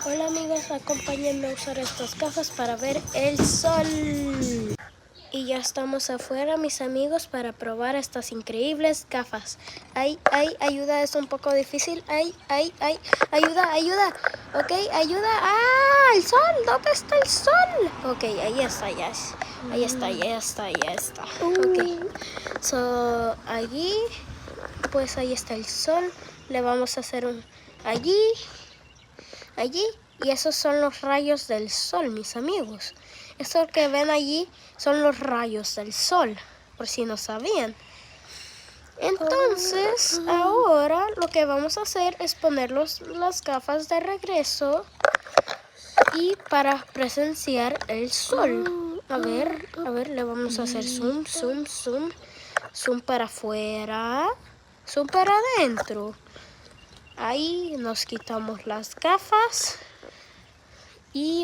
Hola amigos, acompáñenme a usar estas gafas para ver el sol. Y ya estamos afuera, mis amigos, para probar estas increíbles gafas. Ay, ayuda, es un poco difícil. Ay, ayuda. Ok, ayuda. ¡Ah! ¡El sol! ¿Dónde está el sol? Ok, ahí está, ya está. Ok, allí, pues ahí está el sol. Le vamos a hacer un... allí, y esos son los rayos del sol, mis amigos. Eso que ven allí son los rayos del sol, por si no sabían. Entonces, ahora lo que vamos a hacer es poner las gafas de regreso y para presenciar el sol. A ver, le vamos a hacer zoom para afuera, zoom para adentro. Ahí nos quitamos las gafas y